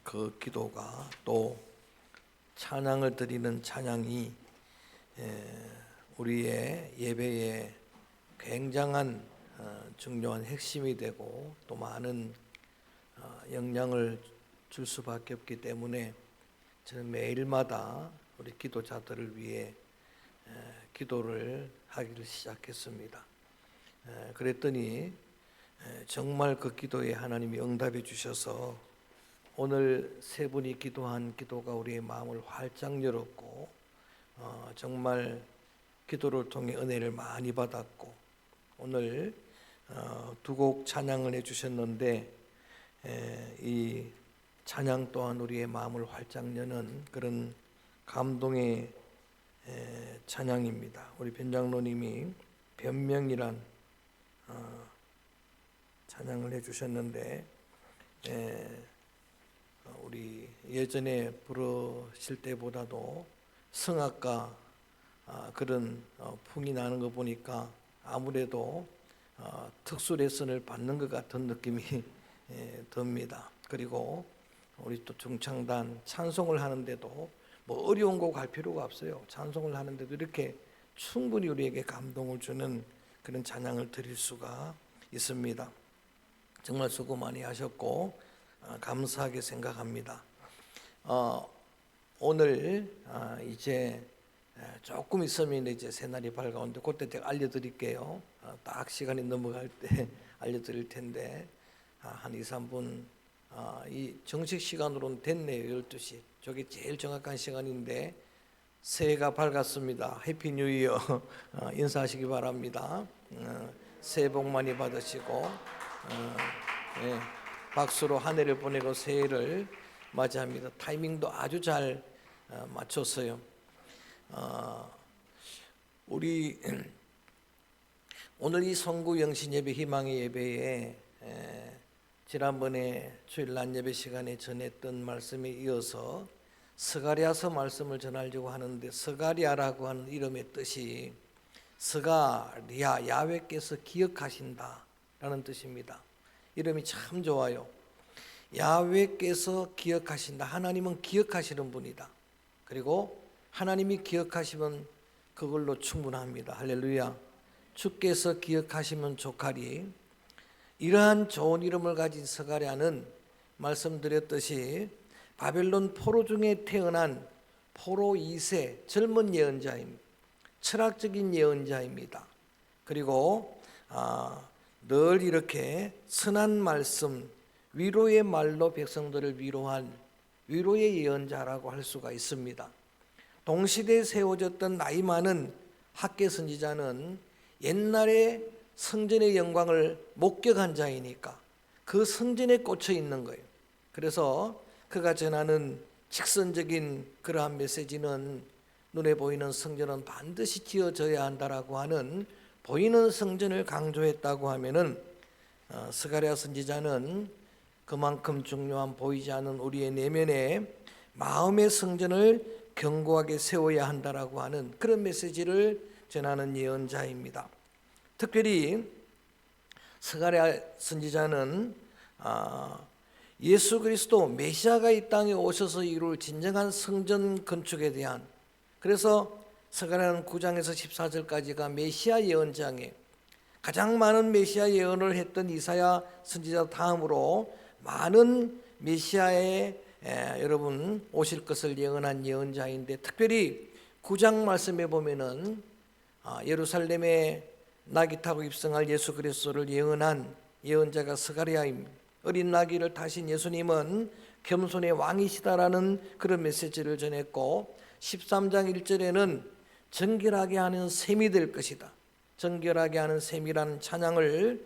그 기도가 또 찬양을 드리는 찬양이 우리의 예배에 굉장한 중요한 핵심이 되고 또 많은 영향을 줄 수밖에 없기 때문에 저는 매일마다 우리 기도자들을 위해 기도를 하기를 시작했습니다. 그랬더니 정말 그 기도에 하나님이 응답해 주셔서 오늘 세 분이 기도한 기도가 우리의 마음을 활짝 열었고 정말 기도를 통해 은혜를 많이 받았고 오늘 두 곡 찬양을 해주셨는데 이 찬양 또한 우리의 마음을 활짝 여는 그런 감동의 찬양입니다. 우리 변장로님이 변명이란 찬양을 해주셨는데 우리 예전에 부르실 때보다도 성악가 그런 풍이 나는 거 보니까 아무래도 특수 레슨을 받는 것 같은 느낌이 듭니다. 그리고 우리 또 중창단 찬송을 하는데도 뭐 어려운 곡 할 필요가 없어요. 찬송을 하는데도 이렇게 충분히 우리에게 감동을 주는 그런 찬양을 드릴 수가 있습니다. 정말 수고 많이 하셨고 감사하게 생각합니다. 오늘 이제 조금 있으면 이제 새날이 밝아오는데 그때 제가 알려드릴게요. 딱 시간이 넘어갈 때 알려드릴 텐데 한 2, 3분 이 정식 시간으로는 됐네요. 12시. 저게 제일 정확한 시간인데 새해가 밝았습니다. 해피 뉴 이어 인사하시기 바랍니다. 새해 복 많이 받으시고 네, 박수로 한 해를 보내고 새해를 맞이합니다. 타이밍도 아주 잘 맞췄어요. 우리 오늘 이 성구 영신 예배 희망의 예배에 지난번에 주일 낮 예배 시간에 전했던 말씀에 이어서 스가랴서 말씀을 전하려고 하는데 스가랴라고 하는 이름의 뜻이 스가랴 야훼께서 기억하신다라는 뜻입니다. 이름이 참 좋아요. 야훼께서 기억하신다. 하나님은 기억하시는 분이다. 그리고 하나님이 기억하시면 그걸로 충분합니다. 할렐루야. 주께서 기억하시면 족하리. 이러한 좋은 이름을 가진 스가랴는 말씀드렸듯이 바벨론 포로 중에 태어난 포로 2세 젊은 예언자입니다. 철학적인 예언자입니다. 그리고 늘 이렇게 선한 말씀, 위로의 말로 백성들을 위로한 위로의 예언자라고 할 수가 있습니다. 동시대에 세워졌던 나이 많은 학계 선지자는 옛날에 성전의 영광을 목격한 자이니까 그 성전에 꽂혀 있는 거예요. 그래서 그가 전하는 직선적인 그러한 메시지는 눈에 보이는 성전은 반드시 지어져야 한다라고 하는 보이는 성전을 강조했다고 하면은 스가랴 선지자는 그만큼 중요한 보이지 않는 우리의 내면에 마음의 성전을 견고하게 세워야 한다라고 하는 그런 메시지를 전하는 예언자입니다. 특별히 스가랴 선지자는 예수 그리스도 메시아가 이 땅에 오셔서 이룰 진정한 성전 건축에 대한, 그래서 스가랴는 9장에서 14절까지가 메시아 예언장에 가장 많은 메시아 예언을 했던 이사야 선지자 다음으로 많은 메시아의 여러분 오실 것을 예언한 예언자인데, 특별히 9장 말씀에 보면은 예루살렘에 나귀 타고 입성할 예수 그리스도를 예언한 예언자가 스가랴입니다. 어린 나귀를 타신 예수님은 겸손의 왕이시다라는 그런 메시지를 전했고, 13장 1절에는 정결하게 하는 셈이 될 것이다. 정결하게 하는 셈이라는 찬양을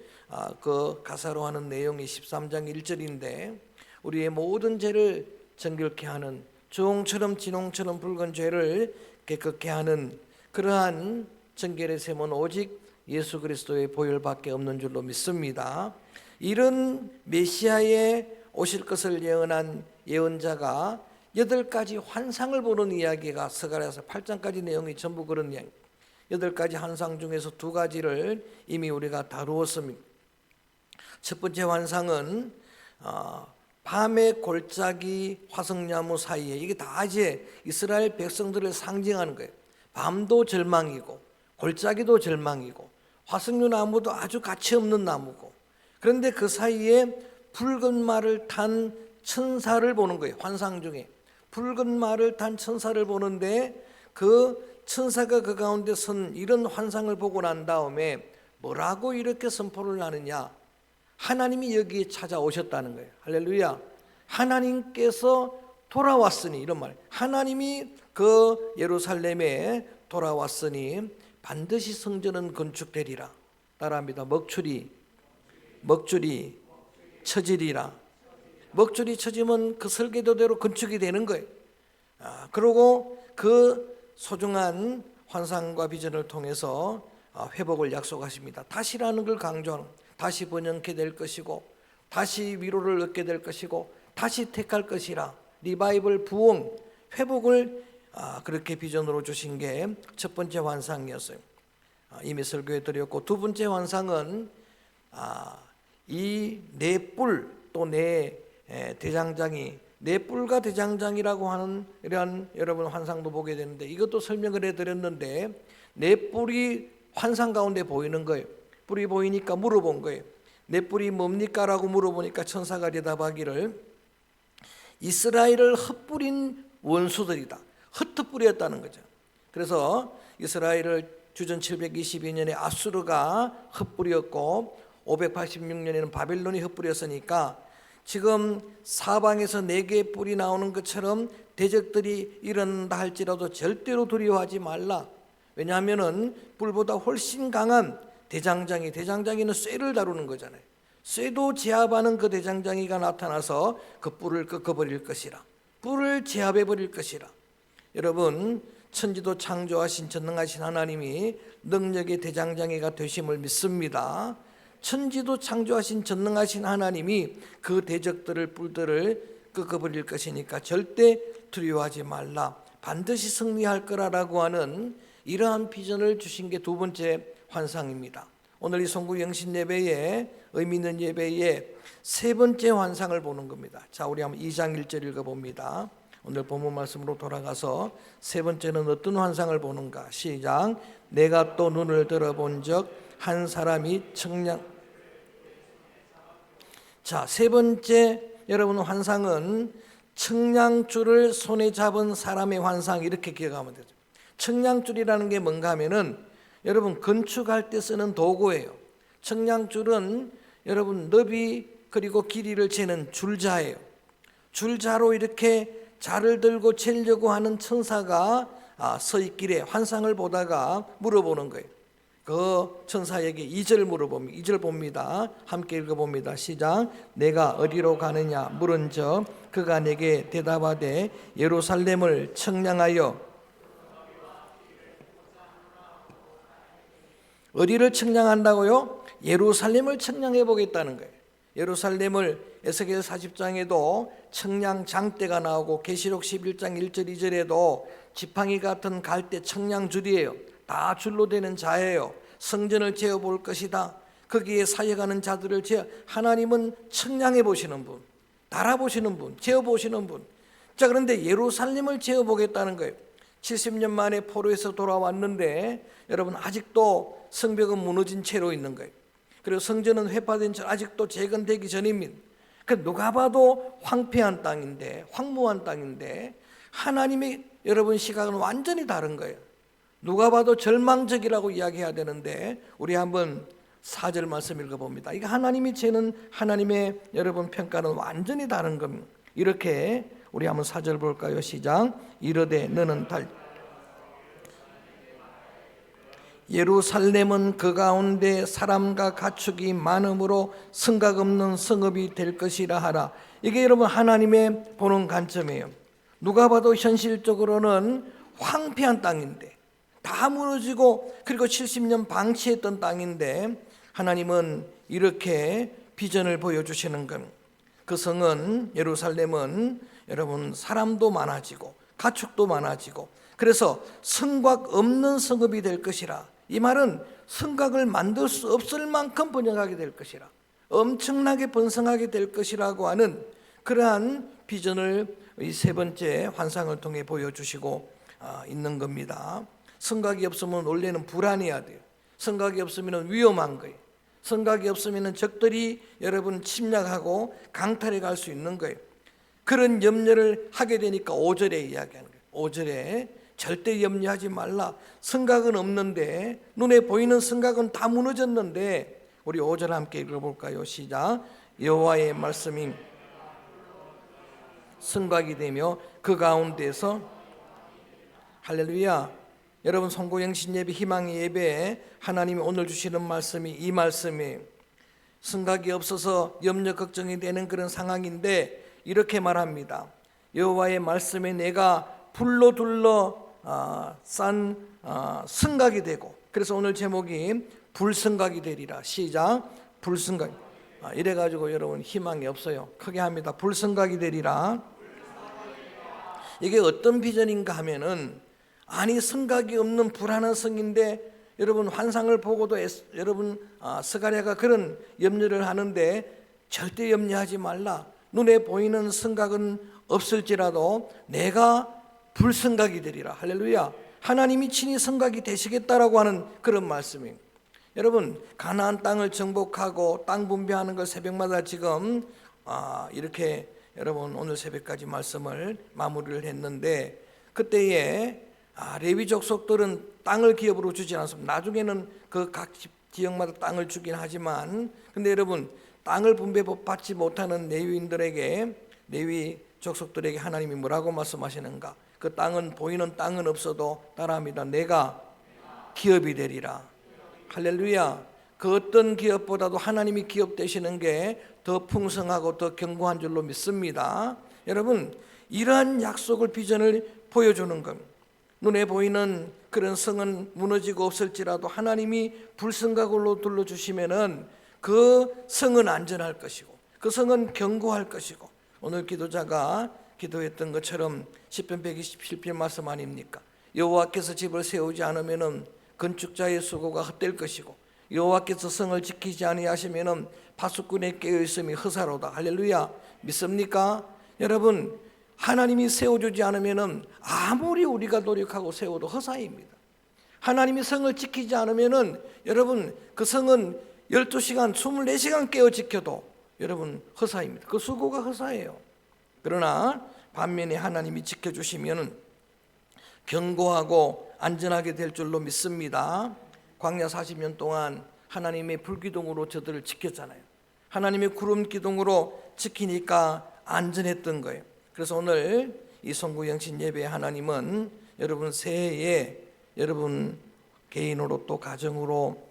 그 가사로 하는 내용이 13장 1절인데 우리의 모든 죄를 정결케 하는, 주홍처럼 진홍처럼 붉은 죄를 깨끗게 하는 그러한 정결의 셈은 오직 예수 그리스도의 보혈밖에 없는 줄로 믿습니다. 이런 메시아의 오실 것을 예언한 예언자가 8가지 환상을 보는 이야기가 스가랴서 8장까지 내용이 전부 그런 이야기. 8가지 환상 중에서 2가지를 이미 우리가 다루었습니다. 첫 번째 환상은 밤의 골짜기 화석나무 사이에, 이게 다 이제 이스라엘 백성들을 상징하는 거예요. 밤도 절망이고 골짜기도 절망이고 화석나무도 아주 가치 없는 나무고, 그런데 그 사이에 붉은 말을 탄 천사를 보는 거예요. 환상 중에 붉은 말을 탄 천사를 보는데, 그 천사가 그 가운데 선 이런 환상을 보고 난 다음에 뭐라고 이렇게 선포를 하느냐, 하나님이 여기에 찾아오셨다는 거예요. 할렐루야. 하나님께서 돌아왔으니, 이런 말, 하나님이 그 예루살렘에 돌아왔으니 반드시 성전은 건축되리라. 따라합니다. 먹줄이 쳐지리라. 먹줄이 쳐지면 그 설계도대로 건축이 되는 거예요. 그리고 그 소중한 환상과 비전을 통해서 회복을 약속하십니다. 다시라는 걸 강조하는, 다시 번영케 될 것이고 다시 위로를 얻게 될 것이고 다시 택할 것이라. 리바이벌, 부흥, 회복을 그렇게 비전으로 주신 게 첫 번째 환상이었어요. 이미 설교해 드렸고, 두 번째 환상은 이 네 뿔 또 네 대장장이, 네 뿔과 대장장이라고 하는 이러한 여러분 환상도 보게 되는데, 이것도 설명을 해드렸는데, 네 뿔이 환상 가운데 보이는 거예요. 뿔이 보이니까 물어본 거예요. 네 뿔이 뭡니까? 라고 물어보니까 천사가 대답하기를 이스라엘을 흩뿌린 원수들이다. 흩뿌렸다는 거죠. 그래서 이스라엘을 주전 722년에 아수르가 흩뿌렸고 586년에는 바벨론이 흩뿌렸으니까, 지금 사방에서 네 개의 뿔이 나오는 것처럼 대적들이 일어난다 할지라도 절대로 두려워하지 말라. 왜냐하면은 뿔보다 훨씬 강한 대장장이는 쇠를 다루는 거잖아요. 쇠도 제압하는 그 대장장이가 나타나서 그 뿔을 꺾어버릴 것이라. 뿔을 제압해버릴 것이라. 여러분, 천지도 창조하신 전능하신 하나님이 능력의 대장장이가 되심을 믿습니다. 천지도 창조하신 전능하신 하나님이 그 대적들을, 뿔들을 꺾어버릴 것이니까 절대 두려워하지 말라. 반드시 승리할 거라라고 하는 이러한 비전을 주신 게 두 번째 환상입니다. 오늘 이 송구 영신 예배에, 의미 있는 예배에 세 번째 환상을 보는 겁니다. 자, 우리 한번 2장 1절 읽어봅니다. 오늘 본문 말씀으로 돌아가서 세 번째는 어떤 환상을 보는가? 시작. 내가 또 눈을 들어본 적 한 사람이 자, 세 번째 여러분 환상은 청량줄을 손에 잡은 사람의 환상, 이렇게 기억하면 되죠. 청량줄이라는 게 뭔가 하면은 여러분 건축할 때 쓰는 도구예요. 청량줄은 여러분 너비 그리고 길이를 재는 줄자예요. 줄자로 이렇게 자를 들고 재려고 하는 천사가 서 있길래 환상을 보다가 물어보는 거예요. 그 천사에게 2절 물어봅니다. 2절 봅니다. 함께 읽어봅니다. 시작. 내가 어디로 가느냐 물은즉 그가 내게 대답하되 예루살렘을 청량하여. 어디를 청량한다고요? 예루살렘을 청량해 보겠다는 거예요. 예루살렘을 에스겔 40장에도 청량 장대가 나오고 계시록 11장 1절 2절에도 지팡이 같은 갈대 청량줄이에요. 다 줄로 되는 자예요. 성전을 재어볼 것이다. 거기에 사역하는 자들을 하나님은 청량해 보시는 분, 달아보시는 분, 재어보시는 분. 자, 그런데 예루살렘을 재어보겠다는 거예요. 70년 만에 포로에서 돌아왔는데 여러분 아직도 성벽은 무너진 채로 있는 거예요. 그리고 성전은 회파된 채 아직도 재건되기 전입니다. 누가 봐도 황폐한 땅인데, 황무한 땅인데 하나님의 여러분 시각은 완전히 다른 거예요. 누가 봐도 절망적이라고 이야기해야 되는데 우리 한번 4절 말씀 읽어봅니다. 이게 하나님이 재는 하나님의 여러분 평가는 완전히 다른 겁니다. 이렇게 우리 한번 4절 볼까요? 시작. 이르되 너는 예루살렘은 그 가운데 사람과 가축이 많음으로 성각 없는 성읍이 될 것이라 하라. 이게 여러분 하나님의 보는 관점이에요. 누가 봐도 현실적으로는 황폐한 땅인데, 다 무너지고 그리고 70년 방치했던 땅인데 하나님은 이렇게 비전을 보여주시는 겁니다. 그 성은, 예루살렘은 여러분 사람도 많아지고 가축도 많아지고 그래서 성곽 없는 성읍이 될 것이라. 이 말은 성곽을 만들 수 없을 만큼 번영하게 될 것이라, 엄청나게 번성하게 될 것이라고 하는 그러한 비전을 이 세 번째 환상을 통해 보여주시고 있는 겁니다. 성곽이 없으면 원래는 불안해야 돼요. 성곽이 없으면 위험한 거예요. 성곽이 없으면 적들이 여러분 침략하고 강탈해 갈 수 있는 거예요. 그런 염려를 하게 되니까 5절에 이야기하는 거예요. 5절에 절대 염려하지 말라. 성곽은 없는데, 눈에 보이는 성곽은 다 무너졌는데, 우리 5절 함께 읽어볼까요? 시작. 여호와의 말씀이 성곽이 되며 그 가운데서, 할렐루야. 여러분, 송구영신 예배, 희망의 예배에 하나님이 오늘 주시는 말씀이 이 말씀이에요. 성곽이 없어서 염려 걱정이 되는 그런 상황인데 이렇게 말합니다. 여호와의 말씀에 내가 불로 둘러 싼 성곽이 되고, 그래서 오늘 제목이 불성곽이 되리라. 시작. 불성곽. 이래가지고 여러분 희망이 없어요. 크게 합니다. 불성곽이 되리라. 이게 어떤 비전인가 하면은, 아니 성곽이 없는 불안한 성인데 여러분 환상을 보고도 여러분 스가랴가 그런 염려를 하는데 절대 염려하지 말라. 눈에 보이는 성곽은 없을지라도 내가 불성곽이 되리라. 할렐루야. 하나님이 친히 성곽이 되시겠다라고 하는 그런 말씀이에요. 여러분, 가나안 땅을 정복하고 땅 분배하는 걸 새벽마다 지금 이렇게 여러분 오늘 새벽까지 말씀을 마무리를 했는데, 그때에 레위 족속들은 땅을 기업으로 주지 않았습니다. 나중에는 그 각 지역마다 땅을 주긴 하지만, 근데 여러분 땅을 분배받지 못하는 레위인들에게, 레위 족속들에게 하나님이 뭐라고 말씀하시는가? 그 땅은, 보이는 땅은 없어도 따라합니다. 내가 기업이 되리라. 할렐루야. 그 어떤 기업보다도 하나님이 기업 되시는 게 더 풍성하고 더 견고한 줄로 믿습니다. 여러분, 이러한 약속을, 비전을 보여주는 겁니다. 눈에 보이는 그런 성은 무너지고 없을지라도 하나님이 불성곽으로 둘러주시면은 그 성은 안전할 것이고 그 성은 견고할 것이고, 오늘 기도자가 기도했던 것처럼 시편 127편 말씀 아닙니까? 여호와께서 집을 세우지 않으면은 건축자의 수고가 헛될 것이고, 여호와께서 성을 지키지 아니하시면은 파수꾼의 깨어 있음이 허사로다. 할렐루야. 믿습니까? 여러분, 하나님이 세워주지 않으면은 아무리 우리가 노력하고 세워도 허사입니다. 하나님이 성을 지키지 않으면은 여러분 그 성은 12시간 24시간 깨어 지켜도 여러분 허사입니다. 그 수고가 허사예요. 그러나 반면에 하나님이 지켜주시면은 견고하고 안전하게 될 줄로 믿습니다. 광야 40년 동안 하나님의 불기둥으로 저들을 지켰잖아요. 하나님의 구름 기둥으로 지키니까 안전했던 거예요. 그래서 오늘 이 송구영신 예배 하나님은 여러분 새해에 여러분 개인으로 또 가정으로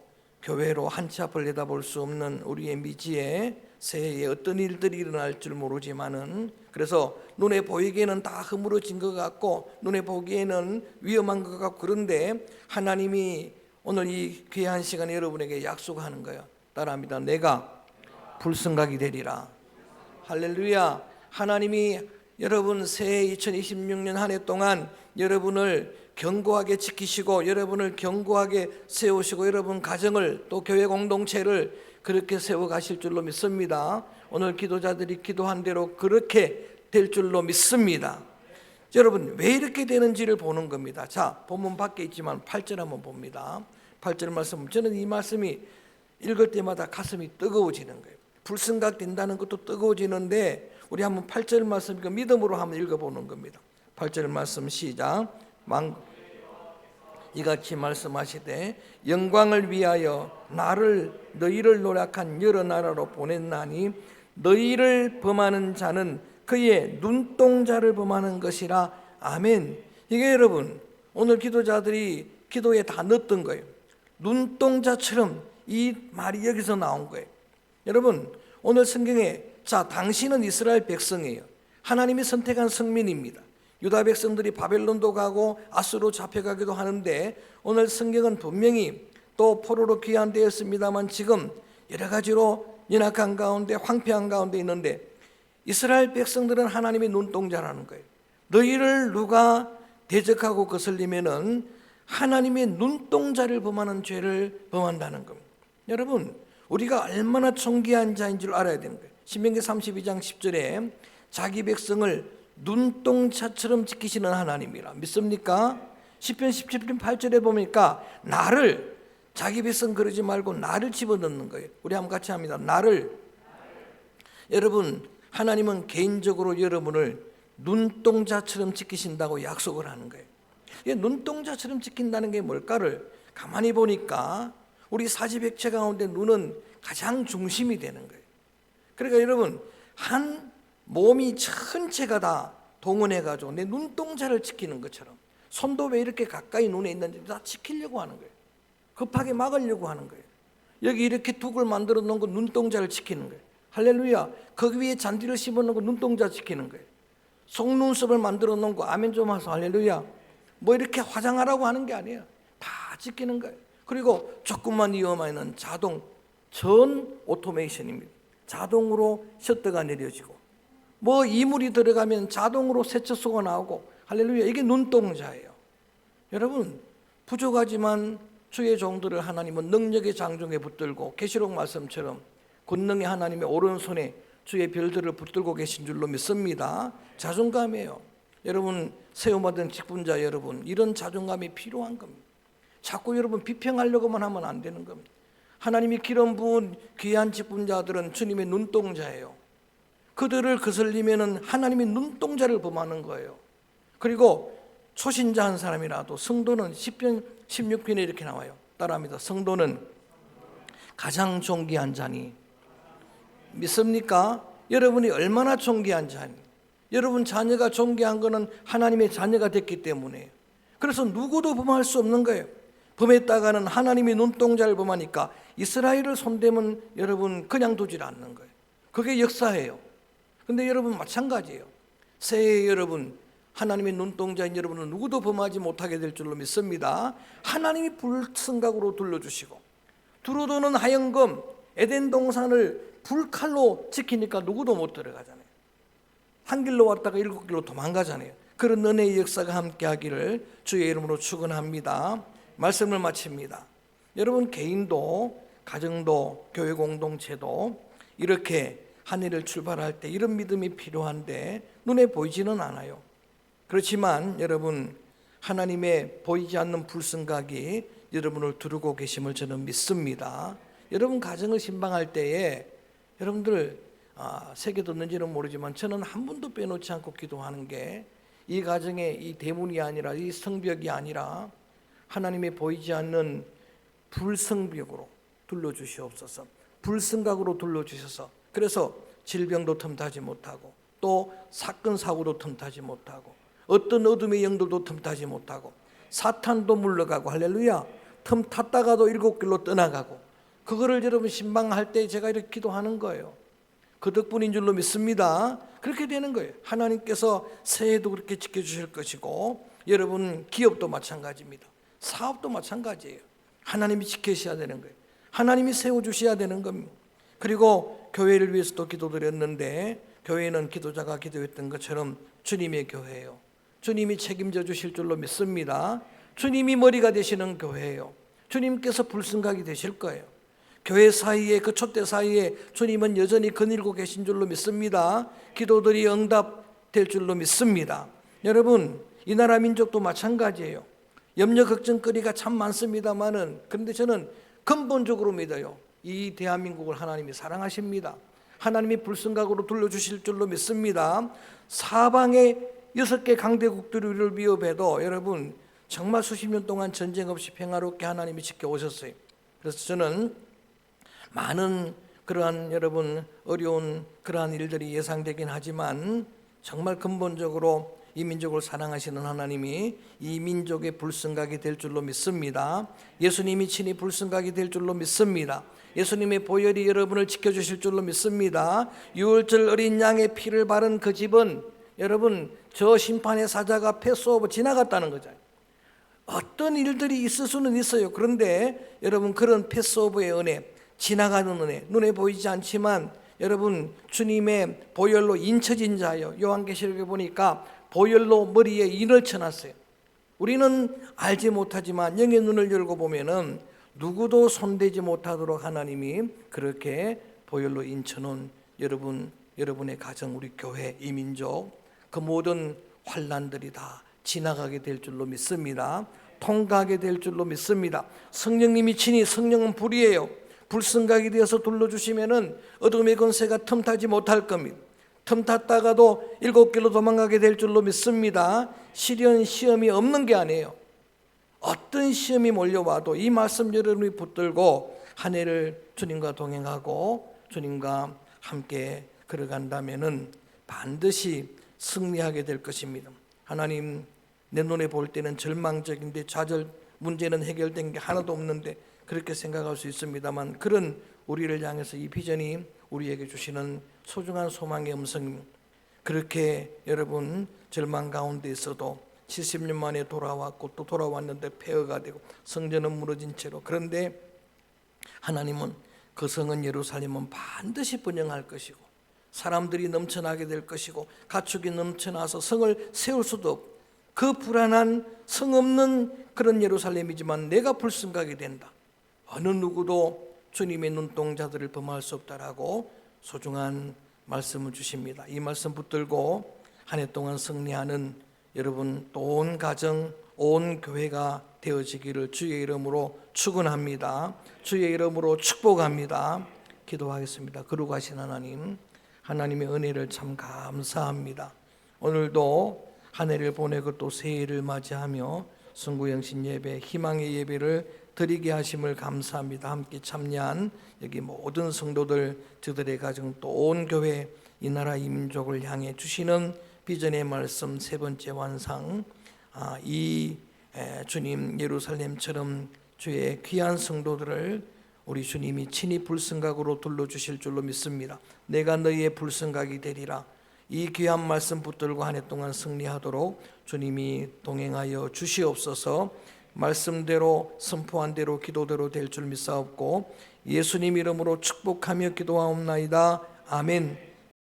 교회로 한 치 앞을 내다볼 수 없는 우리의 미지에 새해에 어떤 일들이 일어날 줄 모르지만은, 그래서 눈에 보이기에는 다 허물어진 것 같고 눈에 보기에는 위험한 것 같고, 그런데 하나님이 오늘 이 귀한 시간에 여러분에게 약속하는 거예요. 따라합니다. 내가 불성곽이 되리라. 할렐루야. 하나님이 여러분 새해 2026년 한 해 동안 여러분을 견고하게 지키시고 여러분을 견고하게 세우시고 여러분 가정을 또 교회 공동체를 그렇게 세워가실 줄로 믿습니다. 오늘 기도자들이 기도한 대로 그렇게 될 줄로 믿습니다. 여러분 왜 이렇게 되는지를 보는 겁니다. 자, 본문 밖에 있지만 8절 한번 봅니다. 8절 말씀, 저는 이 말씀이 읽을 때마다 가슴이 뜨거워지는 거예요. 불성곽 된다는 것도 뜨거워지는데 우리 한번 8절 말씀 믿음으로 한번 읽어보는 겁니다. 8절 말씀 시작. 이같이 말씀하시되 영광을 위하여 너희를 노력한 여러 나라로 보냈나니 너희를 범하는 자는 그의 눈동자를 범하는 것이라. 아멘. 이게 여러분 오늘 기도자들이 기도에 다 넣었던 거예요. 눈동자처럼 이 말이 여기서 나온 거예요. 여러분 오늘 성경에, 자, 당신은 이스라엘 백성이에요. 하나님이 선택한 성민입니다. 유다 백성들이 바벨론도 가고 아수로 잡혀가기도 하는데 오늘 성경은 분명히 또 포로로 귀환되었습니다만 지금 여러 가지로 연약한 가운데 황폐한 가운데 있는데 이스라엘 백성들은 하나님의 눈동자라는 거예요. 너희를 누가 대적하고 거슬리면은 하나님의 눈동자를 범하는 죄를 범한다는 겁니다. 여러분 우리가 얼마나 존귀한 자인 줄 알아야 되는 거예요. 신명기 32장 10절에 자기 백성을 눈동자처럼 지키시는 하나님이라 믿습니까? 시편 17편 8절에 보니까 나를, 자기 백성 그러지 말고 나를 집어넣는 거예요. 우리 한번 같이 합니다. 나를. 여러분, 하나님은 개인적으로 여러분을 눈동자처럼 지키신다고 약속을 하는 거예요. 눈동자처럼 지킨다는 게 뭘까를 가만히 보니까 우리 사지백체 가운데 눈은 가장 중심이 되는 거예요. 그러니까 여러분, 한 몸이 전체가 다 동원해가지고 내 눈동자를 지키는 것처럼, 손도 왜 이렇게 가까이 눈에 있는지 다 지키려고 하는 거예요. 급하게 막으려고 하는 거예요. 여기 이렇게 둑을 만들어 놓은 거 눈동자를 지키는 거예요. 할렐루야. 거기 위에 잔디를 심어 놓은 거 눈동자 지키는 거예요. 속눈썹을 만들어 놓은 거 아멘 좀 하소. 할렐루야. 뭐 이렇게 화장하라고 하는 게 아니에요. 다 지키는 거예요. 그리고 조금만 위험하면 자동 전 오토메이션입니다. 자동으로 셔터가 내려지고, 뭐 이물이 들어가면 자동으로 세척소가 나오고, 할렐루야. 이게 눈동자예요. 여러분, 부족하지만 주의 종들을 하나님은 능력의 장중에 붙들고 계시록 말씀처럼 권능의 하나님의 오른손에 주의 별들을 붙들고 계신 줄로 믿습니다. 자존감이에요. 여러분, 세움받은 직분자 여러분, 이런 자존감이 필요한 겁니다. 자꾸 여러분 비평하려고만 하면 안 되는 겁니다. 하나님이 기름 부은 귀한 직분자들은 주님의 눈동자예요. 그들을 거슬리면은 하나님이 눈동자를 범하는 거예요. 그리고 초신자 한 사람이라도, 성도는 시편 16편에 이렇게 나와요. 따라합니다. 성도는 가장 존귀한 자니. 믿습니까? 여러분이 얼마나 존귀한 자니? 여러분 자녀가 존귀한 거는 하나님의 자녀가 됐기 때문에. 그래서 누구도 범할 수 없는 거예요. 범했다가는 하나님이 눈동자를 범하니까 이스라엘을 손대면 여러분 그냥 두질 않는 거예요. 그게 역사예요. 근데 여러분 마찬가지예요. 새해 여러분, 하나님의 눈동자인 여러분은 누구도 범하지 못하게 될 줄로 믿습니다. 하나님이 불성각으로 둘러주시고, 두루도는 하영금 에덴 동산을 불칼로 지키니까 누구도 못 들어가잖아요. 한 길로 왔다가 7길로 도망가잖아요. 그런 은혜의 역사가 함께하기를 주의 이름으로 축원합니다. 말씀을 마칩니다. 여러분, 개인도 가정도 교회 공동체도 이렇게 한 해를 출발할 때 이런 믿음이 필요한데 눈에 보이지는 않아요. 그렇지만 여러분, 하나님의 보이지 않는 불성각이 여러분을 두르고 계심을 저는 믿습니다. 여러분 가정을 신방할 때에 여러분들 새겨뒀는지는 모르지만 저는 한 번도 빼놓지 않고 기도하는 게, 이 가정에 이 대문이 아니라 이 성벽이 아니라 하나님의 보이지 않는 불성벽으로 둘러주시옵소서. 불성각으로 둘러주셔서, 그래서 질병도 틈타지 못하고, 또 사건 사고도 틈타지 못하고, 어떤 어둠의 영들도 틈타지 못하고, 사탄도 물러가고, 할렐루야, 틈탔다가도 7길로 떠나가고, 그거를 여러분 신방할 때 제가 이렇게 기도하는 거예요. 그 덕분인 줄로 믿습니다. 그렇게 되는 거예요. 하나님께서 새해도 그렇게 지켜주실 것이고, 여러분 기업도 마찬가지입니다. 사업도 마찬가지예요. 하나님이 지켜주셔야 되는 거예요. 하나님이 세워주셔야 되는 겁니다. 그리고 교회를 위해서도 기도드렸는데, 교회는 기도자가 기도했던 것처럼 주님의 교회예요. 주님이 책임져 주실 줄로 믿습니다. 주님이 머리가 되시는 교회예요. 주님께서 불성각이 되실 거예요. 교회 사이에, 그 촛대 사이에 주님은 여전히 거닐고 계신 줄로 믿습니다. 기도들이 응답될 줄로 믿습니다. 여러분, 이 나라 민족도 마찬가지예요. 염려 걱정거리가 참 많습니다만은, 그런데 저는 근본적으로 믿어요. 이 대한민국을 하나님이 사랑하십니다. 하나님이 불성각으로 둘러주실 줄로 믿습니다. 사방에 6개 강대국들이 우리를 위협해도 여러분 정말 수십 년 동안 전쟁 없이 평화롭게 하나님이 지켜오셨어요. 그래서 저는 많은 그러한 여러분 어려운 그러한 일들이 예상되긴 하지만, 정말 근본적으로 이 민족을 사랑하시는 하나님이 이 민족의 불성각이 될 줄로 믿습니다. 예수님이 친히 불성각이 될 줄로 믿습니다. 예수님의 보혈이 여러분을 지켜주실 줄로 믿습니다. 유월절 어린 양의 피를 바른 그 집은 여러분 저 심판의 사자가 패스오버 지나갔다는 거잖아요. 어떤 일들이 있을 수는 있어요. 그런데 여러분 그런 패스오버의 은혜, 지나가는 은혜, 눈에 보이지 않지만 여러분 주님의 보혈로 인쳐진 자예요. 요한계시록에 보니까 보혈로 머리에 인을 쳐놨어요. 우리는 알지 못하지만 영의 눈을 열고 보면은 누구도 손대지 못하도록 하나님이 그렇게 보혈로 인쳐놓은 여러분 여러분의 가정, 우리 교회, 이 민족 그 모든 환난들이 다 지나가게 될 줄로 믿습니다. 통과하게 될 줄로 믿습니다. 성령님이 친히, 성령은 불이에요. 불성각이 되어서 둘러주시면은 어둠의 권세가 틈타지 못할 겁니다. 틈탔다가도 7길로 도망가게 될 줄로 믿습니다. 시련 시험이 없는 게 아니에요. 어떤 시험이 몰려와도 이 말씀 여러분이 붙들고 한 해를 주님과 동행하고 주님과 함께 걸어간다면은 반드시 승리하게 될 것입니다. 하나님, 내 눈에 볼 때는 절망적인데 좌절 문제는 해결된 게 하나도 없는데 그렇게 생각할 수 있습니다만, 그런 우리를 향해서 이 비전이 우리에게 주시는 소중한 소망의 음성입니다. 그렇게 여러분 절망 가운데 있어도 70년 만에 돌아왔고 또 돌아왔는데 폐허가 되고 성전은 무너진 채로, 그런데 하나님은 그 성은 예루살렘은 반드시 번영할 것이고 사람들이 넘쳐나게 될 것이고 가축이 넘쳐나서 성을 세울 수도 없고 그 불안한 성 없는 그런 예루살렘이지만 내가 불성하게 된다. 어느 누구도 주님의 눈동자들을 범할 수 없다라고 소중한 말씀을 주십니다. 이 말씀 붙들고 한 해 동안 승리하는 여러분 또 온 가정, 온 교회가 되어지기를 주의 이름으로 축원합니다. 주의 이름으로 축복합니다. 기도하겠습니다. 거룩하신 하나님, 하나님의 은혜를 참 감사합니다. 오늘도 한 해를 보내고 또 새해를 맞이하며 성구영신 예배, 희망의 예배를 드리게 하심을 감사합니다. 함께 참여한 여기 모든 성도들, 저들의 가정, 또 온 교회, 이 나라 이 민족을 향해 주시는 비전의 말씀 세 번째 완상, 주님 예루살렘처럼 주의 귀한 성도들을 우리 주님이 친히 불성각으로 둘러주실 줄로 믿습니다. 내가 너희의 불성각이 되리라. 이 귀한 말씀 붙들고 한 해 동안 승리하도록 주님이 동행하여 주시옵소서. 말씀대로 선포한 대로 기도대로 될 줄 믿사옵고 예수님 이름으로 축복하며 기도하옵나이다. 아멘.